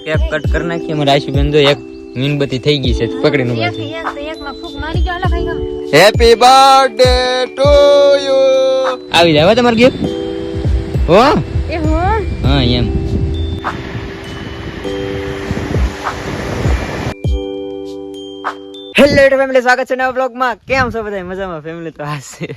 Cake cut કરી નાખીએ અમારે આશુબેન જો એક મીણબત્તી થઈ ગઈ છે પકડીને ઉભા છે. Happy birthday to you. આવી જાય તમારે ગિફ્ટ હો એ હો હા એમ. હેલો ફેમિલી, સ્વાગત છે નવા બ્લોગમાં. કેમ છો બધા? મજામાં ફેમિલી? તો આ છે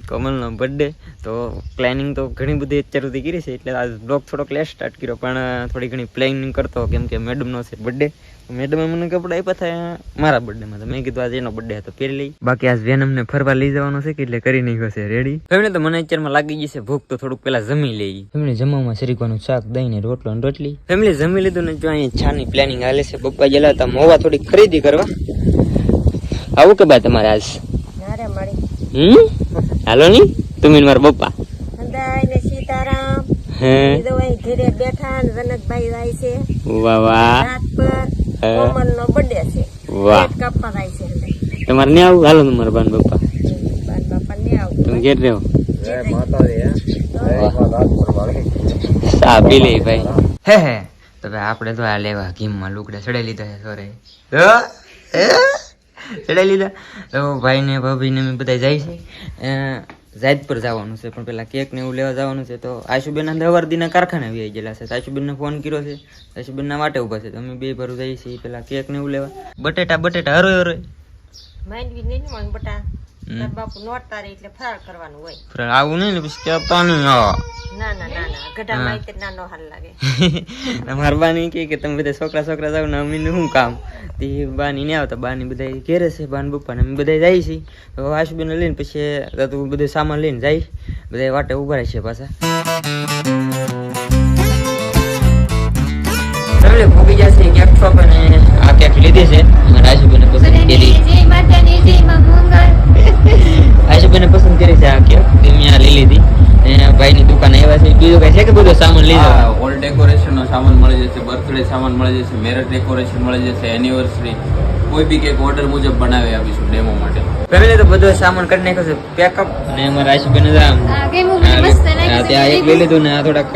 કોમલનો બર્થડે. તો પ્લાનિંગ તો ઘણી બધી અત્યાર સુધી કરી છે, એટલે આ બ્લોગ થોડોક લેટ સ્ટાર્ટ કર્યો, પણ થોડી ઘણી પ્લાનિંગ કરતો કેમ કે મેડમનો છે બર્થડે. મેડમે મને કપડા આપ્યા હતા મારા બર્થડેમાં, તો મેં કીધું આજે એનો બર્થડે હતો પહેરી લઈ. બાકી આજ વેનમને ફરવા લઈ જવાનો છે, એટલે કરી નાખ્યો છે રેડી. ફેમિલી તો મને અત્યારમાં લાગી ગઈ છે ભૂખ, તો થોડુંક પેલા જમી લઈ. ફેમિલી જમવામાં શરીકવાનું શાક, દહીં ને રોટલો ને રોટલી. ફેમિલી જમી લીધું ને જો અહીં છાની પ્લાનિંગ હાલે છે. પપ્પા ગયેલા હતા મોવા થોડી ખરીદી કરવા. આવું કે ભાઈ તમારે આજ? હાલો ની તમે મારા પપ્પા. સીતારામ ઘરે બેઠા જનકભાઈ જાય છે. વાહ વાહ, કોમલ નો બર્થડે છે. વાહ કાપવા જાય છે. તમારે નહીં આવું? હાલો તમારા બાન પપ્પા બાપા ને આવું તમે ઘેર રહ્યો. સા પી લે ભાઈ. હે હે તો ભાઈ આપણે તો આ લેવા ગીમમાં લુકડા ચડાઈ લીધા છે. સોરે ચડાઈ લીધા. તો ભાઈ ને ભાભી ને બધા જાય છે જાયદપુર જવાનું છે, પણ પેલા કેક ને એવું લેવા જવાનું છે. તો આશુબેન દવારદીના કારખાને આવી ગયેલા છે. આશુબેન ને ફોન કર્યો છે, આશુબેન ના વાટે ઉભા છે. તો અમે બે ભરું જઈએ છીએ પેલા કેક ને એવું લેવા. બટેટા હરોય હરોય માંડવી નહીં મન બટા બાપુ નોટતા રે એટલે ફરાળ કરવાનું હોય. ફરાળ આવું નહીં ને પછી કેતા નહીં. ના ગઢા માં તે નાનો હાલ લાગે. અમારા બાની કે તમે બધા છોકરા જાવ ને અમીને શું કામ? તે બાની ને આવતા, બાની બધા ઘેરે છે, બાન બપ્પા ને અમે બધા જાય છીએ. તો આશુબેન લઈને પછી તું બધું સામાન લઈને જાય, બધા વાટે ઉભા રહે છે પાછા. ભૂગી જશે કેક શોપ અને આ કેક લીધી છે આશુબેન પસંદ કરી. આશુબેન પસંદ કરી છે આ કેક, મેં લઈ લીધી. ભાઈ ની દુકાન આવ્યા છે. બીજું કઈ છે કે બધું સામાન લઈ જાવ? ઓલ ડેકોરેશન નો સામાન મળી જશે, બર્થડે સામાન મળી જશે, મેરેજ ડેકોરેશન મળી જશે, એનિવર્સરી કોઈ બી કેક ઓર્ડર મુજબ બનાવી આપીશું ડેમો માટે. ફેમિલી તો બધો સામાન કરી નાખ્યો છે પેકઅપ. અને અમારા આશુબેન ત્યાં એક લઈ લીધું ને આ થોડાક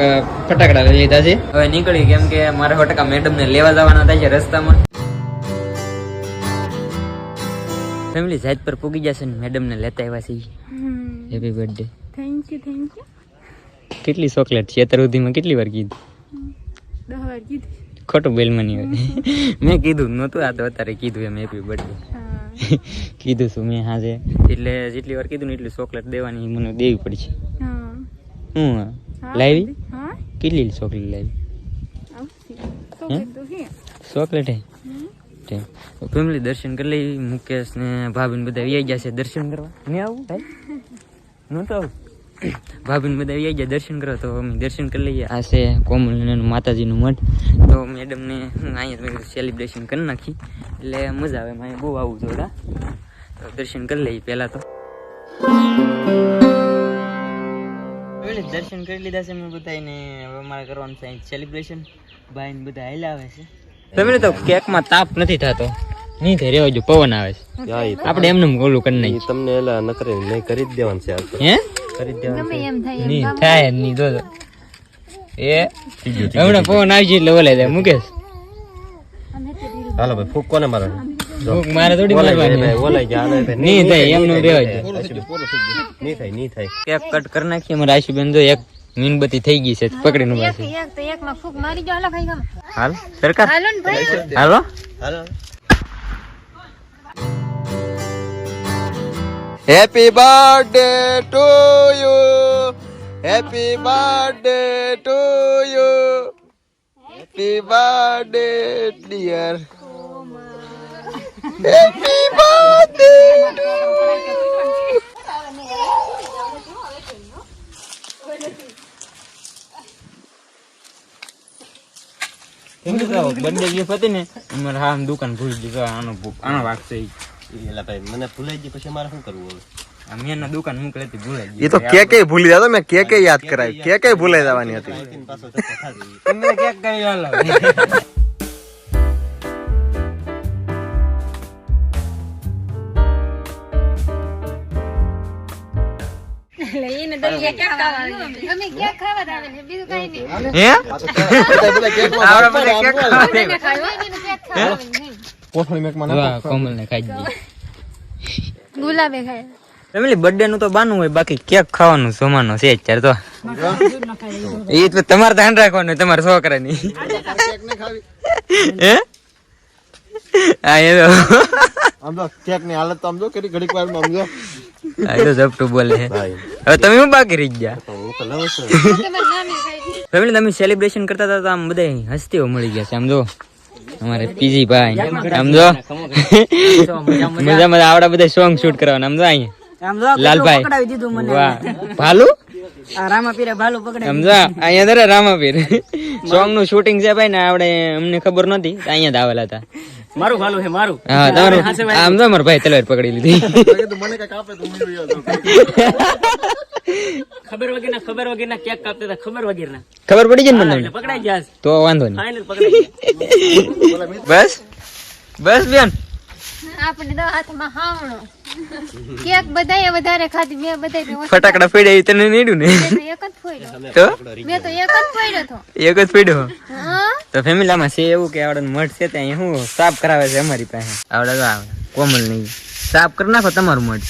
ફટાકડા લઈ લીધા છે. હવે નીકળી, કેમ કે મારા ફટાકા મેડમ ને લેવા જવાના થાય છે રસ્તામાં. ફેમિલી જાત પર પૂગી જશે ને મેડમ ને લેતા આવ્યા છે. Happy birthday. Thank you. કેટલી ચોકલેટ છે અત્યાર સુધીમાં? કેટલી વાર કીધું? 10 વાર કીધું. ખોટું બેલમાં નહીં હોય. મેં કીધું નહોતું, આ તો અત્યારે કીધું એમ હેપી બર્થડે કીધું છું મેં હાજે. એટલે જેટલી વાર કીધું ને એટલી ચોકલેટ દેવાની મને દેવી પડશે. હું લાવી? કેટલી ચોકલેટ લાવી? ચોકલેટ હે ફેમિલી. દર્શન કરી લઈ. મુકેશ ને ભાભી બધા આવી ગયા છે દર્શન કરવા. નહીં આવું ભાઈ? નહોતું આવું? ભાભી ને બધા આવી ગયા દર્શન કરવા, તો અમે દર્શન કરી લઈએ. આ છે કોમલ માતાજીનું મઠ. તો મેડમ ને હું અહીંયા સેલિબ્રેશન કરી નાખી, એટલે મજા આવે. મારે બહુ આવું જોતા. તો દર્શન કરી લઈએ પહેલા તો. દર્શન કરી લીધા છે મેં બધાને. હવે મારે કરવાનું છે સેલિબ્રેશન. ભાઈ ને બધા હાલ્યા આવે છે. તમે તો કેકમાં તાપ નથી થતો? નહીં થાય, રેવા જો, પવન આવે છે. આપણે એમને ઓલું કરી નાખીએ. તમને એલા ન કરે નહીં કરી જ દેવાનું છે. હે કરી જ દેવાનું નહીં થાય નહીં. જો એ હમણાં પવન આવી જાય એટલે ઓલે જાય. મુકેશ હાલો ભાઈ ફૂક કોને મારે? ફૂક મારે થોડી મારવાની. ઓલાઈ ગયા નહીં થાય, એમનું રેવા જો. નહીં થાય. કેક કટ કરી નાખીએ. અમારે આશુબેન જો એક મીણબત્તી થઈ ગઈ છે પકડીને ઉભા છે. હાલ સરકાર હાલો. Happy birthday to you. Happy birthday to you. Happy birthday dear. Happy birthday to you. Birthday gift હતી ને અમારે હા દુકાન ભૂલી દીધો. આનો વાગ છે. એલા ભાઈ મને ભૂલાઈ ગઈ, પછી મારે શું કરવું હવે? મેં દુકાન મોકલી હતી, ભૂલાઈ ગઈ. એ તો કેકે ભૂલી જતો. મેં કેકે યાદ કરાવી. કેકે ભૂલાઈ જવાની હતી. તમે કેક કરી હાલો. અમે ક્યાં ખાવા આવે છે બીજું કઈ નહીં. હે આવડા બધા કેક ખાવા વાહ, કોમલને ખાઈ દીધી. ગુલાબે ખાય. ફેમિલી બર્થડે નું તો બાનું હોય, બાકી કેક ખાવાનું જમાનો છે અત્યારે તો. એ તો તમારે ધ્યાન રાખવાનું તમારા છોકરાની. હે હા એ તો આમ તો કેક ની હાલત તો આમ જો કેટલી ઘડીક વાર માં આમ જો હા એ તો ઝપટું બોલે છે. હવે તમે હું બાકી રહી ગયા ફેમિલી? તમે સેલિબ્રેશન કરતા હતા તો આમ બધા હસ્તીઓ મળી ગયા છે. આમ જો અમારે પીજી ભાઈ, આમ જો મજામાં આવડા બધા સોંગ શૂટ કરવાના. આમ જો અહીંયા લાલભાઈ, વાહ ભાલુ સમજા અહીંયા ધરે રામાપીર સોંગ નું શૂટિંગ છે ભાઈ ને આપણે અમને ખબર નતી, અહીંયા જ આવેલા હતા. મારું ભાલું છે મારું. હા તમારું આમ તો મારા ભાઈ તલવાર પકડી લીધી. ખબર વગરના કેક કાપતા હતા, ખબર વગરના ખબર પડી ગઈ ને મને? પકડાઈ ગયા તો વાંધો નહીં. ફાઇનલ પકડાઈ ગયા. બસ બસ બેન આપણે તો હાથમાં હાવણો કેક બધાએ વધારે ખાધી. મેં બધાય ફટાકડા ફોડ્યા તને નીડ્યું ને? એક જ ફોડ્યો. તો મેં તો એક જ ફોડ્યો તો. એક જ ફોડ્યો. હા તો ફેમિલી આમાં છે એવું કે આવડે મઠ છે ત્યાં શું સાફ કરાવે છે અમારી પાસે. આવડે તો આવે કોમલ નહીં સાફ કરી નાખો તમારું મઠ.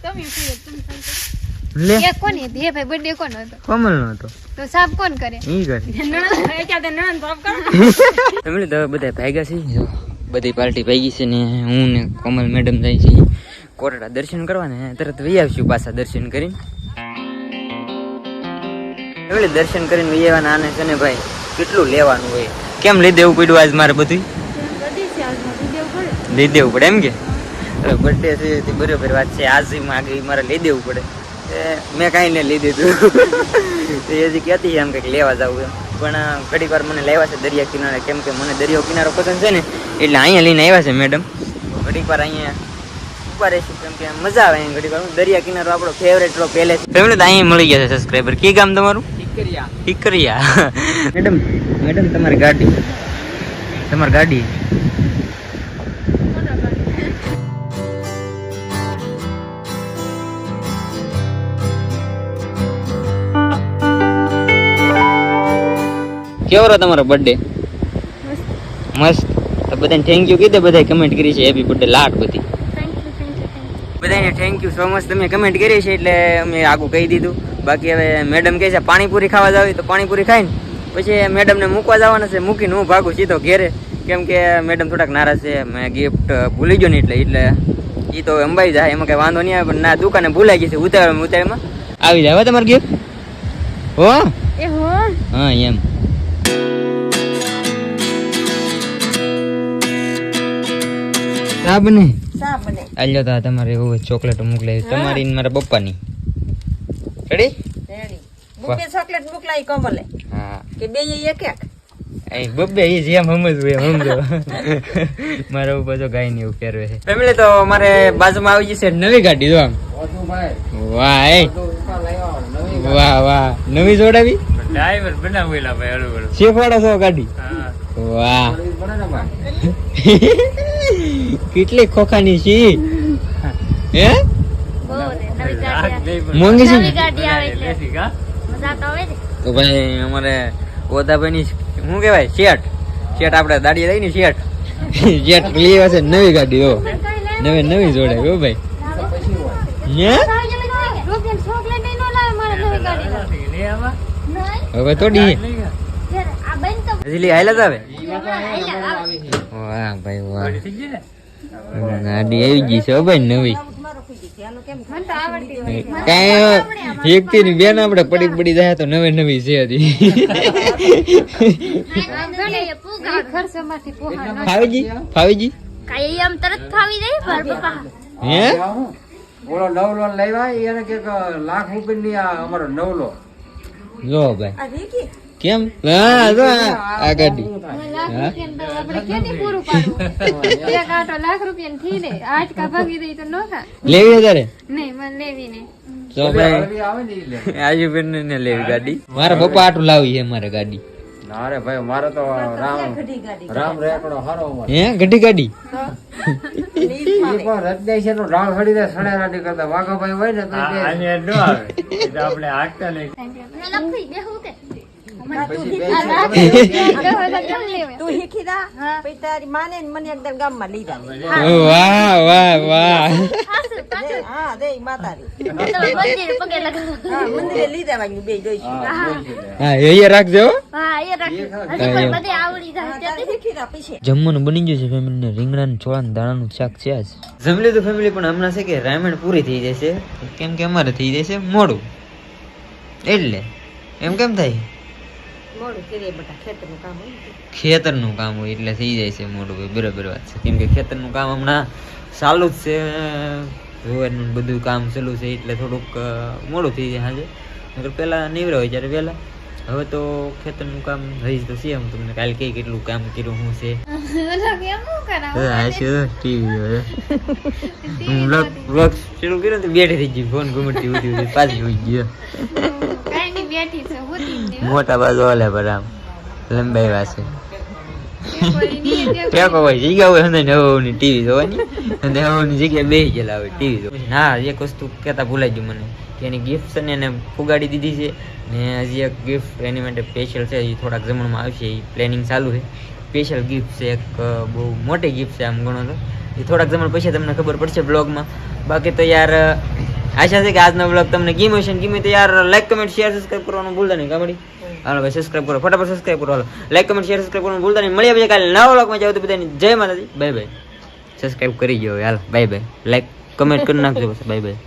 તમે ફોડ્યો, તમે ફોડ્યો. લે કેક કોની હતી? હે ભાઈ બર્થડે કોનો હતો? કોમલ નો હતો. તો સાફ કોણ કરે? ઈ કરે ફેમિલી. તો બધા ભાગ્યા છે જો, બધી પાર્ટી ભાગી છે ને હું ને કોમલ મેડમ જાય છે કોટડા દર્શન કરવા ને તરત વહી આવશું પાછા દર્શન કરીને. ફેમિલી દર્શન કરીને વહી આવવાના. આને છે ને ભાઈ કેટલું લેવાનું હોય, કેમ લઈ દેવું પડ્યું આજ મારે બધું? લઈ દેવું પડે એમ કે બર્થડે છે તે બરોબર વાત છે. આજ મારે લઈ દેવું પડે. મેં કાંઈ ને લઈ દીધું એ હજી કહેતી એમ કંઈક લેવા જવું એમ, પણ ઘડીક વાર મને લાવ્યા છે દરિયા કિનારે, કેમ કે મને દરિયો કિનારો પસંદ છે ને એટલે અહીંયા લઈને આવ્યા છે મેડમ. ઘડીક વાર અહીંયા ઉભા રહીશું કેમ કે મજા આવે અહીંયા ઘડીક વાર. દરિયા કિનારો આપણો ફેવરેટ પહેલે ફેવરેટ તો અહીંયા મળી ગયા છે સબસ્ક્રાઈબર. કી ગામ તમારું? ઠીકરિયા. મેડમ મેડમ તમારી ગાડી કેવો રહ્યો તમારો બર્થડે? મસ્ત. તો બધાને થેન્ક યુ કીધે, બધા કમેન્ટ કરી છે હેપી બર્થડે લાટ બધી. બધાને થેન્ક યુ સો મચ. તમે કમેન્ટ કરી છે એટલે અમે આગું કહી દીધું. બાકી હવે મેડમ કહે છે પાણીપુરી ખાવા જાવ તો પાણીપુરી ખાઈને પછી મેડમને મૂકવા જવાના છે. મૂકીને હું ભાગું સીધો ઘેરે, કેમ કે મેડમ થોડાક નારાજ છે. મેં ગિફ્ટ ભૂલી ગયો ને એટલે એ તો અંબાઈ જાય, એમાં કઈ વાંધો નહીં આવે. પણ ના દુકાને ભૂલાઈ ગઈ છે ઉતાવળમાં આવી જાય. હવે તમારે ગિફ્ટ હો હા એમ. સાબ ને આલ્યો તો તમારે એવું ચોકલેટ મોકલાવી તમારી ને મારા પપ્પાની. રેડી? બુકે ચોકલેટ મોકલાઈ કોમલે હા કે બે એક એક અહીં બબ્બે એ જેમ સમજવું એમ સમજો. મારા ઉપર તો ગાય ને એવું પહેરવે છે. ફેમિલી તો મારે બાજુમાં આવી જશે નવી ગાડી. જો આમ વાહ એ વાહ નવી જોડાવી ડ્રાઈવર બનાવેલા ભાઈ અલગ શીખવાડો છો ગાડી? વાહ કેટલી ખોખાની છે હે? મોંઘી છે ને? તો ભાઈ અમારે ઓદાભાઈ ની શું કેવાય શેઠ આપણે દાડી લઈ ને શેઠ લેવા છે નવી ગાડી. હો નવી જોડે હો ભાઈ. હવે થોડી હજી હાઈલા જ આવે. વાહ ભાઈ વાહ ગાડી આવી ગઈ છે ભાઈ નવી. કઈ એકથી ની બેન આપડે પડી જાય તો નવી છે હજી. ફાવીજી કાઈ આમ તરત ફાવી જાય પર પપ્પા. હે ઓલો નવલો લાવ્યા એને કે લાખ રૂપિયા ની અમારો નવલો જો ભાઈ કેમ? હા જો આ ગાડી આપણે કેની પૂરું પાડવું? એક આટો લાખ રૂપિયા થી દે આજ કા ભાગી દઈ તો નો ખા લેવી તારે? નહીં મને લેવી નહીં. તો ભાઈ આવે ને ઈ લે. આજુબેન ને લેવી ગાડી. મારા પપ્પા આટલું લાવી છે મારે ગાડી. અરે ભાઈ મારે તો રામ રેકડો હારો અમારે. હે ગઢી ગાડી એ પણ રજનીશ નો ઢાળ ફરીને સડેરા નહીં કરતા વાઘાભાઈ હોય ને તો આ તે આને ન આવે એ તો આપણે હાંકતા નહીં તું શીખી જા પછી તારી માને ને મને એકદમ ગામમાં લઈ જા વાહ વાહ વાહ હા દે માતારી હા મંદિરે લઈ જવાનું બે જોઈશું હા એ રાખજો શીખી જા પછી જમવાનું બની ગયું છે ફેમિલીને રીંગણા છોળા દાણાનું શાક છે આજ જમી લીધું ફેમિલી પણ હમણાં છે કે રામાયણ પૂરી થઈ જશે કેમ કે અમારે થઈ જશે મોડું એટલે એમ કેમ થાય મોડું કરીએ બેટા ખેતરનું કામ હોય ખેતરનું કામ હોય એટલે થઈ જાય છે મોડું ભાઈ બરાબર વાત છે કેમ કે ખેતરનું કામ હમણાં ચાલુ જ છે ધોવાનું બધું કામ ચાલુ છે એટલે થોડુંક મોડું થઈ જાય સાંજે નકર પહેલાં નીવરા હોય ત્યારે વહેલા હવે તો ખેતરનું કામ રહી તો છે એમ તમને કાલે કઈ કેટલું કામ કર્યું શું છે વ્લોગ શરૂ કર્યો તો બેઠી થઈ ગઈ ફોન ઘુમટતી ઉધી પાછી હોઈ ગયો મોટા બાજુ ઓલે પર આમ લંબાઈ વાસે ટેકો હોય જગ્યા હોય અંદર નવની ટીવી જોવાની અને નવની જગ્યાએ બેસી ગયેલા હોય ટીવી જોવાની હા એક વસ્તુ કહેતા ભૂલાઈ ગયું મને કે એની ગિફ્ટ છે ને એને ફુગાડી દીધી છે ને હજી એક ગિફ્ટ એની માટે સ્પેશિયલ છે એ થોડાક જમણમાં આવશે એ પ્લેનિંગ ચાલુ છે સ્પેશિયલ ગિફ્ટ છે એક બહુ મોટી ગિફ્ટ છે આમ ગણો તો એ થોડાક જમણ પછી તમને ખબર પડશે બ્લોગમાં બાકી તો યાર આશા છે કે આજનો બ્લોગ તમને ગમ્યો છે ગમે તો યાર લાઈક કમેન્ટ શેર સબસ્ક્રાઇબ કરવાનું ભૂલતા નહીં કામડી હાલો ભાઈ સબસ્ક્રાઇબ કરો ફટાફટ સબસ્ક્રાઇબ કરો હાલો લાઈક કમેન્ટ શેર સબસ્ક્રાઇબ કરવાનું ભૂલતા નહીં મળીએ પછી કાલે નવા બ્લોગમાં જાવ તો બધાની જય માતાજી બાય બાય સબસ્ક્રાઇબ કરી ગયો હાલ બાય બાય લાઈક કમેન્ટ કરી નાખજો બસ બાય બાય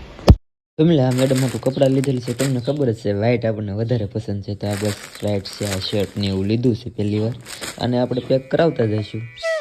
ફેમિલી આ મેડમ હતું કપડાં લીધેલું છે તમને ખબર જ છે વ્હાઈટ આપણને વધારે પસંદ છે તો આ બસ વ્હાઈટ છે આ શર્ટ ને એવું લીધું છે પહેલી વાર અને આપણે પેક કરાવતા જઈશું